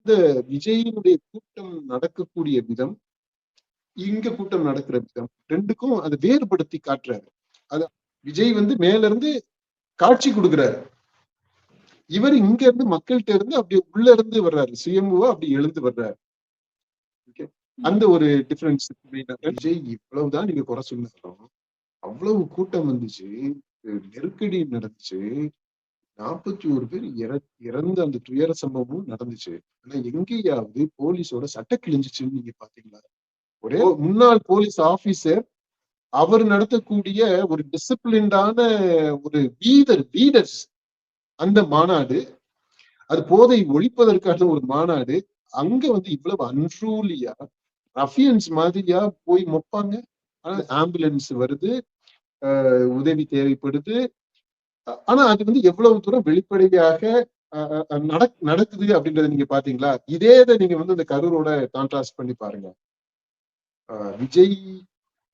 இந்த விஜயினுடைய கூட்டம் நடக்கக்கூடிய விதம், இங்க கூட்டம் நடக்கிற விதம் ரெண்டுக்கும் அதை வேறுபடுத்தி காட்டுறாரு. அது விஜய் மேல இருந்து காட்சி கொடுக்குறாரு. இவர் இங்க இருந்து மக்கள்கிட்ட இருந்து அப்படி உள்ள இருந்து வர்றாரு, சுயம்புவா அப்படி எழுந்து வர்றாரு. அந்த ஒரு டிஃபரன்ஸ். விஜய் இவ்வளவுதான் நீங்க குறை சொன்னாலும் அவ்வளவு கூட்டம் வந்துச்சு, நெருக்கடி நடந்துச்சு, 41 பேர் இறந்த அந்த துயர சம்பவமும் நடந்துச்சு. ஆனா எங்கேயாவது போலீஸோட சட்டை கிழிஞ்சிச்சுன்னு நீங்க பாத்தீங்களா? ஒரே முன்னாள் போலீஸ் ஆபீசர் அவர் நடத்தக்கூடிய ஒரு டிசிப்ளின்டான ஒரு லீடர்ஸ் அந்த மாநாடு, அது போதை ஒழிப்பதற்கான ஒரு மாநாடு, அங்க இவ்வளவு அன்ரூலியா ரஃபியன்ஸ் மாதிரியா போய் மொப்பாங்க. ஆனா ஆம்புலன்ஸ் வருது, உதவி தேவைப்படுது. ஆனா அது எவ்வளவு தூரம் வெளிப்படையாக நடக்குது அப்படின்றத நீங்க பாத்தீங்களா? இதேத நீங்க அந்த கரூரோட கான்ட்ராஸ்ட் பண்ணி பாருங்க. விஜய்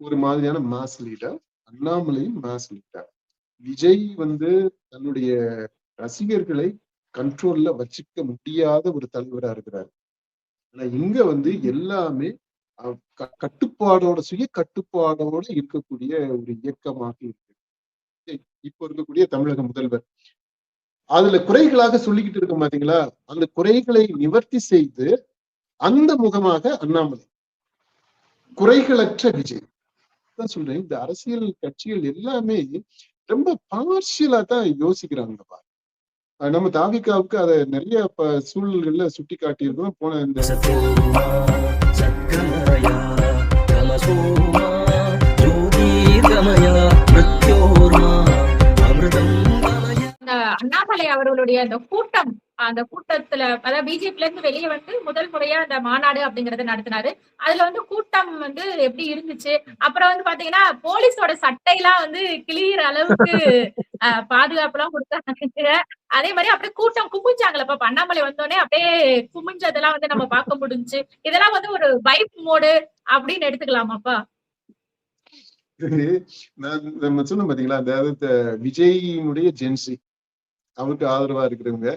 ஒரு மாதிரியான மாஸ் லீடர், அண்ணாமலையும் மாஸ் லீடர். விஜய் தன்னுடைய ரசிகர்களை கண்ட்ரோல்ல வச்சுக்க முடியாத ஒரு தலைவரா இருக்கிறாரு. ஆனா இங்க எல்லாமே கட்டுப்பாடோட, சுய கட்டுப்பாடோட இருக்கக்கூடிய ஒரு இயக்கமாக இருக்கு. இப்ப இருக்கக்கூடிய தமிழக முதல்வர் அதுல குறைகளாக சொல்லிக்கிட்டு இருக்க பாத்தீங்களா? அந்த குறைகளை நிவர்த்தி செய்து அந்த முகமாக அண்ணாமலை, குறைகளற்ற விஜய் தான் சொல்றேன். இந்த அரசியல் கட்சிகள் எல்லாமே ரொம்ப பார்ஷியலா தான் யோசிக்கிறாங்கப்பா. நம்ம தாவிகாவுக்கு அதை நிறைய சூழல்கள்ல சுட்டி காட்டியிருக்கோம். போன இந்த அண்ணாமலை அவர்களுடைய அந்த கூட்டம், அந்த கூட்டத்துல அதாவது பிஜேபில இருந்து வெளியே முதல் முறையா அந்த மாநாடு அப்படிங்கறத நடத்தினாரு. அதுல கூட்டம் எப்படி இருந்துச்சு, அப்புறம் பாத்தீங்கன்னா போலீஸோட சட்டையெல்லாம் கிளியிற அளவுக்கு பாதுகாப்பு எல்லாம் கொடுத்தாங்க. அதே மாதிரி அப்படியே கூட்டம் குமிஞ்சாங்களப்பா. அண்ணாமலை வந்தோடனே அப்படியே குமிஞ்சதெல்லாம் நம்ம பார்க்க முடிஞ்சுச்சு. இதெல்லாம் ஒரு வைப் மோடு அப்படின்னு எடுத்துக்கலாமாப்பா? நம்ம சொன்னோம் பாத்தீங்களா, அதாவது விஜயினுடைய ஜென்சி அவருக்கு ஆதரவா இருக்கிறவங்க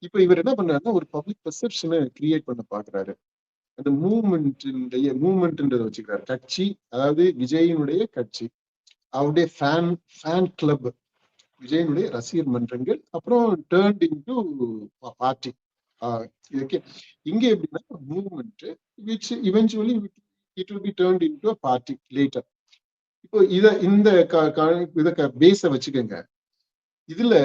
இப்ப இவர் என்ன பண்றாருன்னா ஒரு பப்ளிக் பெர்செப்ஷனை கிரியேட் பண்ண பாக்குறாரு. அந்த மூவ்மெண்ட்ன்றதை வச்சுக்கிறாரு. கட்சி, அதாவது விஜயினுடைய கட்சி, அவருடைய ஃபேன் கிளப், விஜயனுடைய ரசிகர் மன்றங்கள், அப்புறம் டர்ன்ட் இன்டு பார்ட்டி. இங்க எப்படின்னா movement which eventually it will be turned into a party later. இப்போ இத பேஸ வச்சுக்கோங்க. இதுல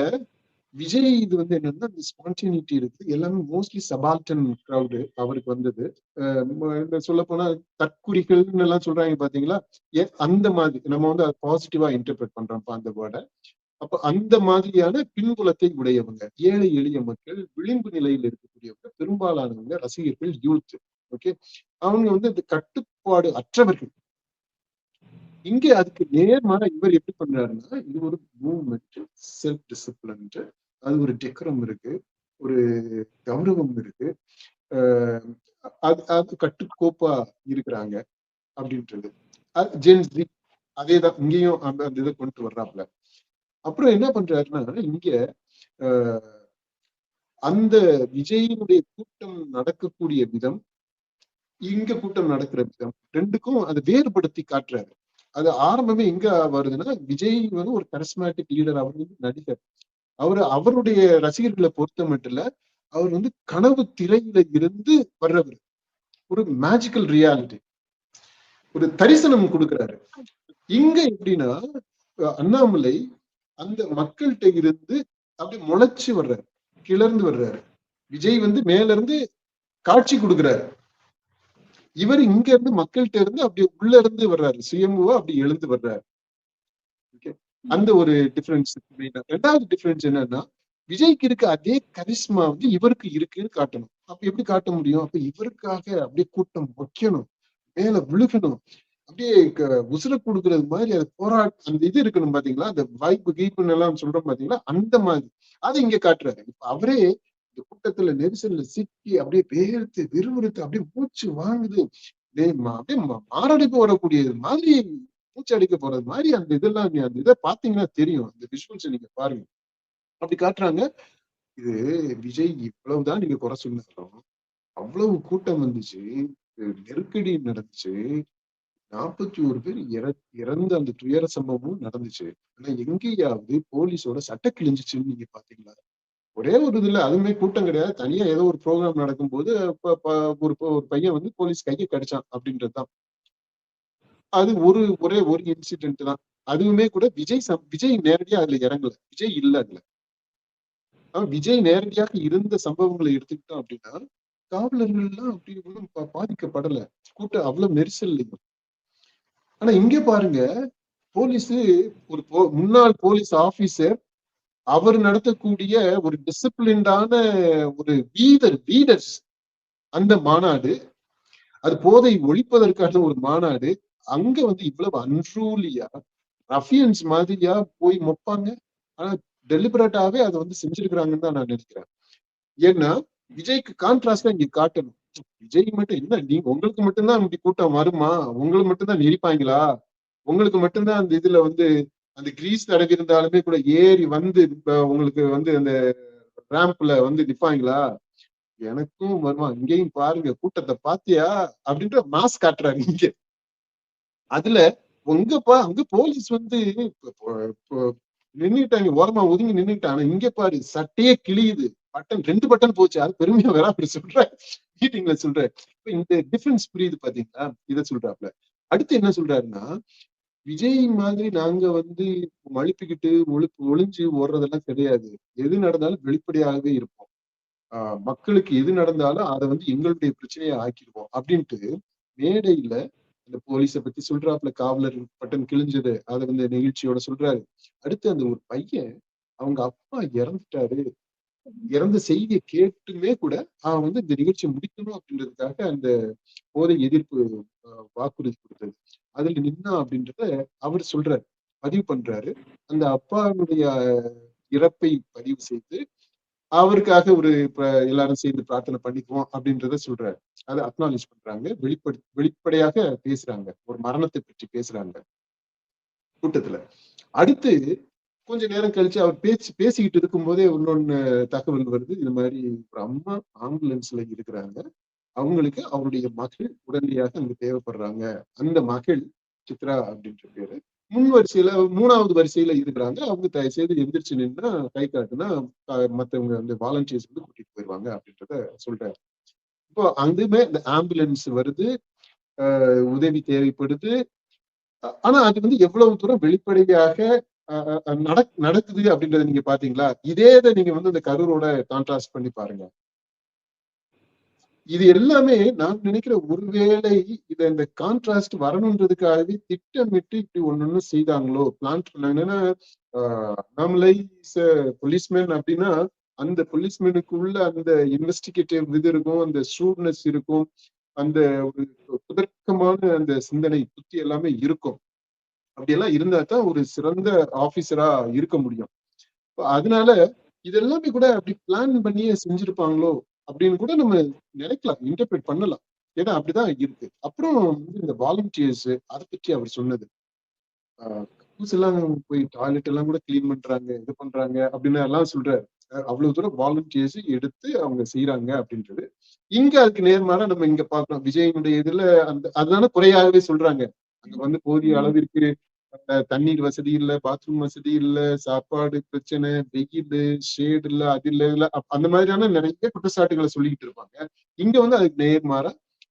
விஜய் என்னன்னா இந்த ஸ்பான்டினிட்டி இருக்கு. எல்லாமே மோஸ்ட்லி சபால்டன் கிரௌடு அவருக்கு வந்தது. சொல்ல போனா தற்குறிகள்னு எல்லாம் சொல்றாங்க பாத்தீங்களா? அந்த மாதிரி நம்ம அதை பாசிட்டிவா இன்டர்பிரட் பண்றோம் அந்த வேர்டை. அப்ப அந்த மாதிரியான பின்புலத்தை உடையவங்க, ஏழை எளிய மக்கள், விளிம்பு நிலையில் இருக்கக்கூடியவங்க, பெரும்பாலானவங்க ரசிகர்கள், யூத். ஓகே, அவங்க இந்த கட்டுப்பாடு அற்றவர்கள். இங்க அதுக்கு நேர்மாறா இவர் எப்படி பண்றாருன்னா, இது ஒரு மூவ்மெண்ட், செல்ஃப் டிசிப்ளின், அது ஒரு டெக்கரம் இருக்கு, ஒரு கௌரவம் இருக்கு, அது கட்டுக்கோப்பா இருக்கிறாங்க அப்படின்றது. ஜென்ஸி அதேதான் இங்கேயும் அந்த இதை கொண்டு வர்றாப்ல. அப்புறம் என்ன பண்றாருன்னா, இங்க அந்த விஜயினுடைய கூட்டம் நடக்கக்கூடிய விதம், இங்க கூட்டம் நடக்கிற விதம் ரெண்டுக்கும் அதை வேறுபடுத்தி காட்டுறாரு. அது ஆரம்பமே எங்க வருதுன்னா, விஜய் ஒரு கரிஸ்மேட்டிக் லீடர், அவர் நடிகர். அவருடைய ரசிகர்களை பொறுத்த மட்டும் இல்ல, அவர் கனவு திரையில இருந்து வர்றவர், ஒரு மேஜிக்கல் ரியாலிட்டி, ஒரு தரிசனம் கொடுக்கிறாரு. இங்க எப்படின்னா அண்ணாமலை அந்த மக்கள்கிட்ட இருந்து அப்படி முளைச்சு வர்றாரு, கிளர்ந்து வர்றாரு. விஜய் மேல இருந்து காட்சி கொடுக்கிறாரு. இவர் இங்க இருந்து மக்கள்கிட்ட இருந்து அப்படி உள்ள இருந்து வர்றாரு, சுயம்புவா அப்படி எழுந்து வர்றாரு. அந்த ஒரு டிஃபரன்ஸ். ரெண்டாவது டிஃபரன்ஸ் என்னன்னா, விஜய்க்கு இருக்க அதே கரிஸ்மா இவருக்கு இருக்குன்னு காட்டணும். அப்ப எப்படி காட்ட முடியும்? அப்ப இவருக்காக அப்படியே கூட்டம் வைக்கணும், மேல விழுகணும், அப்படியே உசுர கொடுக்கறது மாதிரி அது அந்த இது இருக்கணும் பாத்தீங்களா? அந்த வாய்ப்பு கீப்புன்னு எல்லாம் சொல்றோம் பாத்தீங்களா? அந்த மாதிரி அதை இங்க காட்டுறாரு. இப்ப அவரே இந்த கூட்டத்துல நெரிசல்ல சிக்கி அப்படியே பேர்த்து விறுவிறுத்து அப்படியே மூச்சு வாங்குது, அப்படியே மாரடைப்பு வரக்கூடிய மாதிரி, மூச்சு அடிக்க போறது மாதிரி அந்த இதெல்லாம் அந்த இதை பாத்தீங்கன்னா தெரியும். அந்த விஷுவல்ஸ் நீங்க பாருங்க, அப்படி காட்டுறாங்க. இது விஜய் இவ்வளவுதான் நீங்க குறை சொன்னாலும் அவ்வளவு கூட்டம் வந்துச்சு, நெருக்கடி நடந்துச்சு. 41 பேர் இறந்த அந்த துயர சம்பவமும் நடந்துச்சு. ஆனா எங்கேயாவது போலீஸோட சட்டை கிழிஞ்சிச்சுன்னு நீங்க பாத்தீங்களா? ஒரே ஒரு இதுல அதுவுமே கூட்டம் கிடையாது. தனியா ஏதோ ஒரு ப்ரோகிராம் நடக்கும்போது ஒரு பையன் வந்து போலீஸ் கையை கடிச்சான் அப்படின்றதுதான். அது ஒரே ஒரு இன்சிடென்ட் தான். அதுவுமே கூட விஜய் நேரடியா அதுல இறங்கல. விஜய் இல்ல அதுல. விஜய் நேரடியாக இருந்த சம்பவங்களை எடுத்துக்கிட்டோம் அப்படின்னா, காவலர்கள் எல்லாம் அப்படி ஒண்ணும் பாதிக்கப்படல. கூட்டம் அவ்வளவு நெரிசல் இல்லைங்க. ஆனா இங்க பாருங்க, போலீஸ் ஒரு முன்னாள் போலீஸ் ஆபீசர் அவர் நடத்தக்கூடிய ஒரு டிசிப்ளின்டான ஒரு லீடர்ஸ் அந்த மாநாடு, அது போதை ஒழிப்பதற்கான ஒரு மாநாடு. அங்க வந்து இவ்வளவு அன்ரூலியா ரஃபியன்ஸ் மாதிரியா போய் மொப்பாங்க. ஆனா டெலிபரேட்டாவே அதை வந்து செஞ்சிருக்கிறாங்கன்னு தான் நான் நினைக்கிறேன். ஏன்னா விஜய்க்கு கான்ட்ராஸ்டா இங்க காட்டணும். விஜய் மட்டும் என்ன, நீங்க உங்களுக்கு மட்டும்தான் இப்படி கூட்டம் வருமா? உங்களுக்கு மட்டும்தான் நெரிப்பாங்களா? உங்களுக்கு மட்டும்தான் அந்த இதுல வந்து அந்த கிரீஸ் தடவி இருந்தாலுமே கூட ஏறி வந்து உங்களுக்கு வந்து அந்த ரேம்ப்ல வந்து நிப்பாங்களா? எனக்கும் வருமா? இங்கேயும் பாருங்க கூட்டத்தை பாத்தியா அப்படின்ற மாஸ் காட்டுறாரு இங்க. அதுல அங்க போலீஸ் வந்து நின்னுட்டாங்க, ஓரமா ஒதுங்கி நின்னுட்டாங்க. இங்க பாரு சட்டையே கிழியுது, ரெண்டு பட்டன் போச்சு. அது பெருமையா வேற அப்படி சொல்ற மீட்டிங்ல சொல்ற. இந்த டிஃபரன்ஸ் புரியுது பாத்தீங்களா? இதை சொல்றாப்ல. அடுத்து என்ன சொல்றாருன்னா, விஜய் மாதிரி நாங்க வந்து மழுப்பிக்கிட்டு ஒளிஞ்சு ஓடுறதெல்லாம் கிடையாது. எது நடந்தாலும் வெளிப்படையாகவே இருப்போம். மக்களுக்கு எது நடந்தாலும் அதை வந்து எங்களுடைய பிரச்சனையை ஆக்கிடுவோம் அப்படின்ட்டு மேடையில அந்த போலீஸை பத்தி சொல்றாப்புல. காவலர் பட்டன் கிழிஞ்சது அதை வந்து நிகழ்ச்சியோட சொல்றாரு. அடுத்து அந்த ஒரு பையன் அவங்க அப்பா இறந்துட்டாரு, இறந்த செய்தியை கேட்டுமே கூட அவன் வந்து இந்த நிகழ்ச்சியை முடிக்கணும் அப்படின்றதுக்காக அந்த போதை எதிர்ப்பு வாக்குறுதி கொடுத்தது அதுல நின்னா அப்படின்றத அவர் சொல்றாரு, பதிவு பண்றாரு. அந்த அப்பாவுடைய இறப்பை பதிவு செய்து அவருக்காக எல்லாரும் சேர்ந்து பிரார்த்தனை பண்ணிக்குவோம் அப்படின்றத சொல்றாரு. அதை அக்னாலேஜ் பண்றாங்க, வெளிப்படையாக பேசுறாங்க, ஒரு மரணத்தை பற்றி பேசுறாங்க கூட்டத்துல. அடுத்து கொஞ்ச நேரம் கழிச்சு அவர் பேசிக்கிட்டு இருக்கும் போதே இன்னொன்னு தகவல் வருது. இந்த மாதிரி ஒரு அம்மா ஆம்புலன்ஸ்ல இருக்கிறாங்க, அவங்களுக்கு அவருடைய மகள் உடனடியாக அங்க தேவைப்படுறாங்க. அந்த மகள் சித்ரா அப்படின்ற பேரு முன் வரிசையில 3வது வரிசையில இருக்கிறாங்க. அவங்க தயவு செய்து எந்திரிச்சு நின்னா கை காட்டுனா மத்தவங்க வந்து வாலண்டியர்ஸ் வந்து கூட்டிட்டு போயிருவாங்க அப்படின்றத சொல்றாரு. இப்போ அங்குமே இந்த ஆம்புலன்ஸ் வருது, உதவி தேவைப்படுது. ஆனா அது வந்து எவ்வளவு தூரம் வெளிப்படையாக நடக்குது அப்படின்றத நீங்க பாத்தீங்களா? இதே நீங்க வந்து இந்த கரூரோட கான்ட்ராஸ்ட் பண்ணி பாருங்க. இது எல்லாமே நான் நினைக்கிற ஒருவேளை இந்த கான்ட்ராஸ்ட் வரணுன்றதுக்காகவே திட்டமிட்டு இப்படி ஒண்ணு செய்தாங்களோ, பிளான் பண்ணாங்க. ஏன்னா நாமளை போலீஸ்மேன் அப்படின்னா அந்த போலீஸ்மேனுக்குள்ள அந்த இன்வெஸ்டிகேட்டிவ் இது இருக்கும், அந்த ஷூட்னஸ் இருக்கும், அந்த ஒரு புதர்க்கமான அந்த சிந்தனை புத்தி எல்லாமே இருக்கும். அப்படியெல்லாம் இருந்தா தான் ஒரு சிறந்த ஆபீசரா இருக்க முடியும். அதனால இதெல்லாமே கூட அப்படி பிளான் பண்ணியே செஞ்சிருப்பாங்களோ அப்படின்னு கூட நம்ம நினைக்கலாம், இன்டர்பிரேட் பண்ணலாம். ஏன்னா அப்படிதான் இருக்கு. அப்புறம் இந்த வாலண்டியர்ஸ் அதை பற்றி அவர் சொன்னது, எல்லாம் போய் டாய்லெட் எல்லாம் கூட கிளீன் பண்றாங்க, இது பண்றாங்க அப்படின்னு எல்லாம் சொல்றாரு. அவ்வளவு தூரம் வாலண்டியர்ஸ் எடுத்து அவங்க செய்யறாங்க அப்படின்றது. இங்க அதுக்கு நேர்மாறா நம்ம இங்க பாக்குறோம். விஜயனுடைய இதுல அதுதானே குறையாகவே சொல்றாங்க. அங்க வந்து போதிய அளவிற்கு தண்ணீர் வசதி இல்ல, பாத்ரூம் வசதி இல்ல, சாப்பாடு பிரச்சனை, வெயில், ஷேடு இல்ல, அது இல்ல, அந்த மாதிரியான நிறைய குற்றச்சாட்டுகளை சொல்லிக்கிட்டு இருப்பாங்க. இங்க வந்து அதுக்கு நேர்மாறா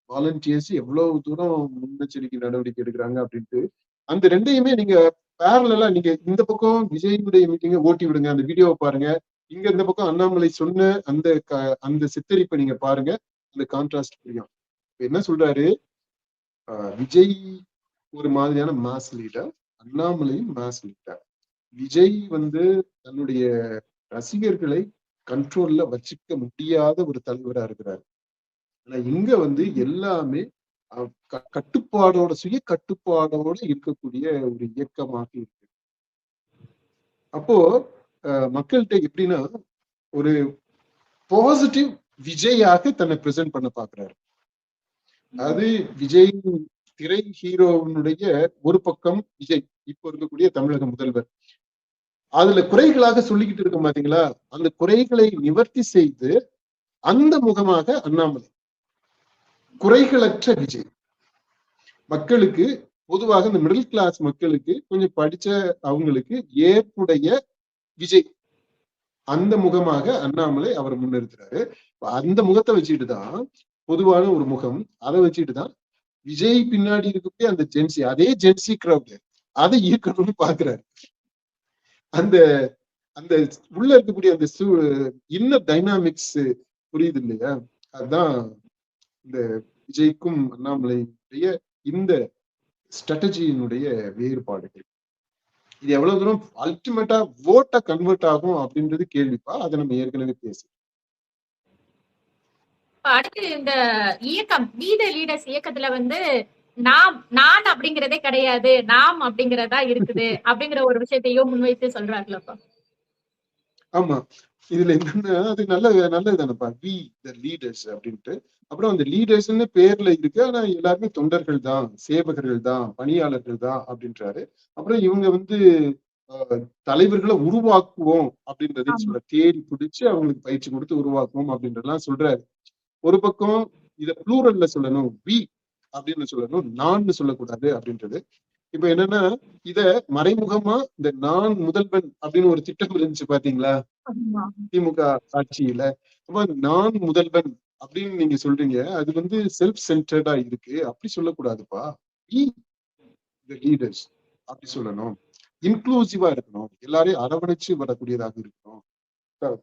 வாலண்டியர்ஸ் எவ்வளவு தூரம் முன்னெச்சரிக்கை நடவடிக்கை எடுக்கிறாங்க அப்படின்ட்டு அந்த ரெண்டையுமே நீங்க பேரலா நீங்க இந்த பக்கம் விஜயனுடைய மீட்டிங்க ஓட்டி விடுங்க, அந்த வீடியோவை பாருங்க. இங்க இந்த பக்கம் அண்ணாமலை சொன்ன அந்த சித்தரிப்பை நீங்க பாருங்க, அந்த கான்ட்ராஸ்ட் புரியும். என்ன சொல்றாரு, விஜய் ஒரு மாதிரியான மாஸ் லீடர், அண்ணாமலையும் மாஸ் லீடர். விஜய் வந்து தன்னுடைய ரசிகர்களை கண்ட்ரோல்ல வச்சுக்க முடியாத ஒரு தலைவரா இருக்கிறாரு. ஆனா இங்க வந்து எல்லாமே கட்டுப்பாடோட சுய கட்டுப்பாடோட இருக்கக்கூடிய ஒரு இயக்கமாக இருக்கு. அப்போ மக்கள்கிட்ட எப்படின்னா ஒரு பாசிட்டிவ் விஜயாக தன்னை பிரசன்ட் பண்ண பாக்குறாரு. அது விஜய் திரை ஹீரோனுடைய ஒரு பக்கம் விஜய், இப்ப இருக்கக்கூடிய தமிழக முதல்வர். அதுல குறைகளாக சொல்லிக்கிட்டு இருக்க பாத்தீங்களா, அந்த குறைகளை நிவர்த்தி செய்து அந்த முகமாக அண்ணாமலை. குறைகளற்ற விஜய். மக்களுக்கு பொதுவாக இந்த மிடில் கிளாஸ் மக்களுக்கு கொஞ்சம் படிச்ச அவங்களுக்கு ஏற்புடைய விஜய். அந்த முகமாக அண்ணாமலை அவர் முன்னிறுத்துறாரு. அந்த முகத்தை வச்சுட்டு தான் பொதுவான ஒரு முகம், அதை வச்சுட்டு தான் விஜய் பின்னாடி இருக்கக்கூடிய அந்த ஜென்சி, அதே ஜென்சி கிரௌட் அதை ஈர்க்கணும்னு பாக்குறாரு. அந்த அந்த உள்ள இருக்கக்கூடிய அந்த இன்னர் டைனாமிக்ஸ் புரியுது இல்லையா? அதுதான் இந்த விஜய்க்கும் அண்ணாமலையுடைய இந்த ஸ்ட்ராட்டஜியினுடைய வேறுபாடுகள். இது எவ்வளவு தூரம் அல்டிமேட்டா ஓட்டா கன்வெர்ட் ஆகும் அப்படின்றது கேள்விப்பா. அதை நம்ம ஏற்கனவே பேசி. அடுத்து இந்த இயக்கம் வீத லீடர்ஸ் இயக்கத்துல வந்து நான் அப்படிங்கறதே கிடையாது, நாம் அப்படிங்கறதா இருக்குது அப்படிங்கிற ஒரு விஷயத்தையும் முன்வைத்து சொல்றாங்களப்பா. ஆமா, இதுல என்னன்னா அது நல்லதுதானப்பா, வி த லீடர்ஸ் அப்படின்ட்டு. அப்புறம் அந்த லீடர்ஸ்ன்னு பேர்ல இருக்கு, ஆனா எல்லாருமே தொண்டர்கள் தான், சேவகர்கள் தான், பணியாளர்கள் தான் அப்படின்றாரு. அப்புறம் இவங்க வந்து தலைவர்களை உருவாக்குவோம் அப்படின்றத சொல்ற, தேடி பிடிச்சு அவங்களுக்கு பயிற்சி கொடுத்து உருவாக்குவோம் அப்படின்றதெல்லாம் சொல்றாரு. ஒரு பக்கம் இத ப்ளூரல்ல சொல்லணும், வி அப்படின்னு சொல்லணும், நான் சொல்லக்கூடாது அப்படின்றது. இப்ப என்னன்னா இத மறைமுகமா இந்த நான் முதல்வன் அப்படின்னு ஒரு திட்டம் இருந்துச்சு பாத்தீங்களா திமுக ஆட்சியில. அப்ப நான் முதல்வன் அப்படின்னு நீங்க சொல்றீங்க, அது வந்து செல்ஃப் சென்டர்டா இருக்கு. அப்படி சொல்லக்கூடாதுப்பா, லீடர்ஸ் அப்படி சொல்லணும். இன்க்ளூசிவா இருக்கணும், எல்லாரையும் அரவணைச்சு வரக்கூடியதாக இருக்கணும்.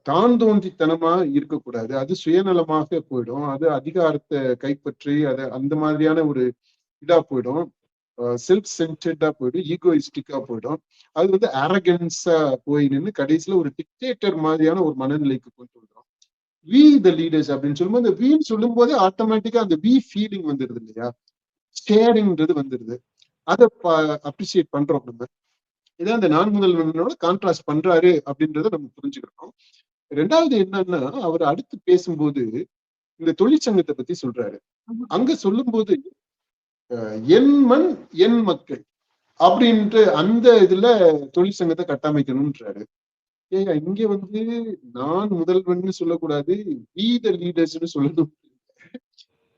தான் தோன்றித்தனமா இருக்கக்கூடாது, அது சுயநலமாக போயிடும், அது அதிகாரத்தை கைப்பற்றி அதை அந்த மாதிரியான ஒரு இதா போயிடும், செல்ஃப் சென்டர்டா போயிடும், ஈகோயிஸ்டிக்கா போயிடும். அது வந்து அரகன்ஸா போய் நின்று கடைசியில ஒரு டிக்டேட்டர் மாதிரியான ஒரு மனநிலைக்கு கொண்டு வந்துடும். வி த லீடர்ஸ் அப்படின்னு சொல்லும்போது அந்த வீன்னு சொல்லும் போதே ஆட்டோமேட்டிக்கா அந்த வி ஃபீலிங் வந்துடுது இல்லையா, ஸ்டேரிங்ன்றது வந்துடுது. அதை அப்ரிசியேட் பண்றோம் நம்ம. இதான் அந்த நான் முதல்வனோட கான்ட்ராஸ்ட் பண்றாரு அப்படின்றத நம்ம புரிஞ்சுக்கிறோம். ரெண்டாவது என்னன்னா, அவர் அடுத்து பேசும்போது இந்த தொழிற்சங்கத்தை பத்தி சொல்றாரு. அங்க சொல்லும் போது என் மண் என் மக்கள் அப்படின்ட்டு அந்த இதுல தொழிற்சங்கத்தை கட்டமைக்கணும்ன்றாரு. ஏங்க இங்க வந்து நான் முதல்வன் சொல்லக்கூடாது, வி த லீடர்ஸ்னு சொல்லணும்.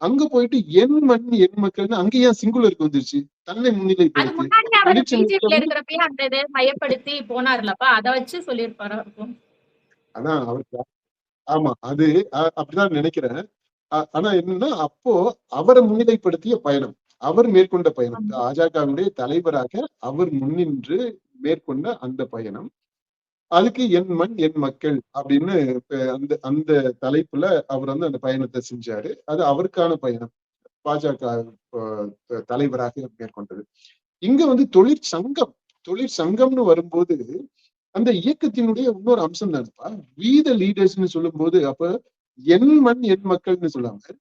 அங்க போயிட்டு என் மண் என் மக்கள்னு அங்க ஏன் சிங்குலருக்கு வந்துருச்சு? தன்னை முன்னிலைப்படுத்தி மையப்படுத்தி போனார்லப்பா, அதை வச்சு சொல்லியிருப்பாரு. அதான் அவருக்கு ஆமா, அது அப்படிதான் நினைக்கிறேன். ஆனா என்னன்னா அப்போ அவரை முன்னிலைப்படுத்திய பயணம், அவர் மேற்கொண்ட பயணம், பாஜகவுடைய தலைவராக அவர் முன்னின்று மேற்கொண்ட அந்த பயணம், அதுக்கு என் மண் என் மக்கள் அப்படின்னு அந்த அந்த தலைப்புல அவர் வந்து அந்த பயணத்தை செஞ்சாரு. அது அவருக்கான பயணம், பாஜக தலைவராக மேற்கொண்டது. இங்க வந்து தொழிற்சங்கம்னு வரும்போது அந்த இயக்கத்தினுடைய இன்னொரு அம்சம் தானப்பா வி த லீடர்ஸ்னு சொல்லும் போது, அப்ப என் மண் என் மக்கள்னு சொல்லாம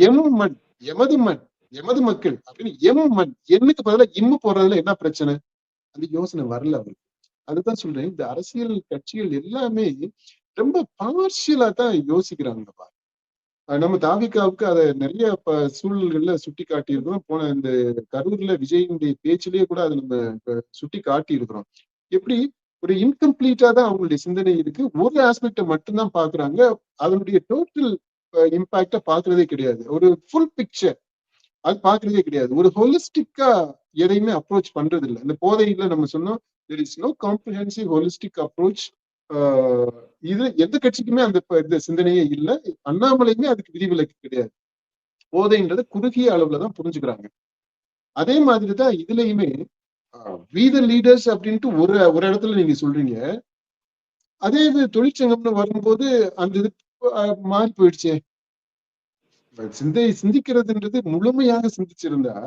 எம் மண் எமது மண் எமது மக்கள் அப்படின்னு எம் மண், எண்ணுக்கு பதிலா இம்மு போடுறதுல என்ன பிரச்சனை? அந்த யோசனை வரல அவருக்கு. அதுதான் சொல்றேன், இந்த அரசியல் கட்சிகள் எல்லாமே ரொம்ப பார்ஷியலா தான் யோசிக்கிறாங்கப்பா. நம்ம தாவிகாவுக்கு அதை நிறைய சூழல்கள்ல சுட்டி காட்டி இருக்கிறோம். போன இந்த கரூர்ல விஜயினுடைய பேச்சிலேயே கூட அதை நம்ம சுட்டி காட்டி இருக்கிறோம். எப்படி ஒரு இன்கம்ப்ளீட்டா தான் அவங்களுடைய சிந்தனை இருக்கு, ஒரு ஆஸ்பெக்ட மட்டும்தான் பாக்குறாங்க, அதனுடைய டோட்டல் இம்பாக்ட பாக்குறதே கிடையாது, ஒரு ஃபுல் பிக்சர் அது பாக்குறதே கிடையாது, ஒரு ஹோலிஸ்டிக்கா எதையுமே அப்ரோச் பண்றது இல்லை. இந்த போதையில நம்ம சொன்னோம் there is no comprehensive holistic approach. இது எந்த கட்சிக்குமே அந்த சிந்தனையே இல்லை, அண்ணாமலையுமே அதுக்கு விதிவிலக்கு கிடையாது. போதைன்றது குறுகிய அளவுலதான் புரிஞ்சுக்கிறாங்க. அதே மாதிரிதான் இதுலயுமே வி த லீடர்ஸ் அப்படின்ட்டு ஒரு இடத்துல நீங்க சொல்றீங்க, அதே இது தொழிற்சங்கம்னு வரும்போது அந்த இது மாறி போயிடுச்சே. சிந்திக்கிறதுன்றது முழுமையாக சிந்திச்சிருந்தா,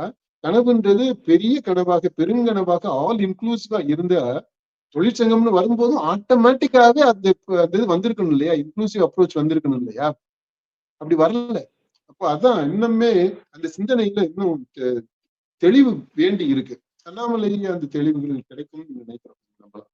கனவுன்றது பெரிய கனவாக பெருங்கனவாக ஆல் இன்க்ளூசிவா இருந்தா, தொழிற்சங்கம்னு வரும்போதும் ஆட்டோமேட்டிக்காவே அந்த இது வந்திருக்கணும் இல்லையா, இன்க்ளூசிவ் அப்ரோச் வந்திருக்கணும் இல்லையா, அப்படி வரல. அப்போ அதான் இன்னுமே அந்த சிந்தனையில இன்னும் தெளிவு வேண்டி இருக்கு. அண்ணாமலை அந்த தெளிவுகள் கிடைக்கும்னு நினைக்கிறோம் நம்மளாம்.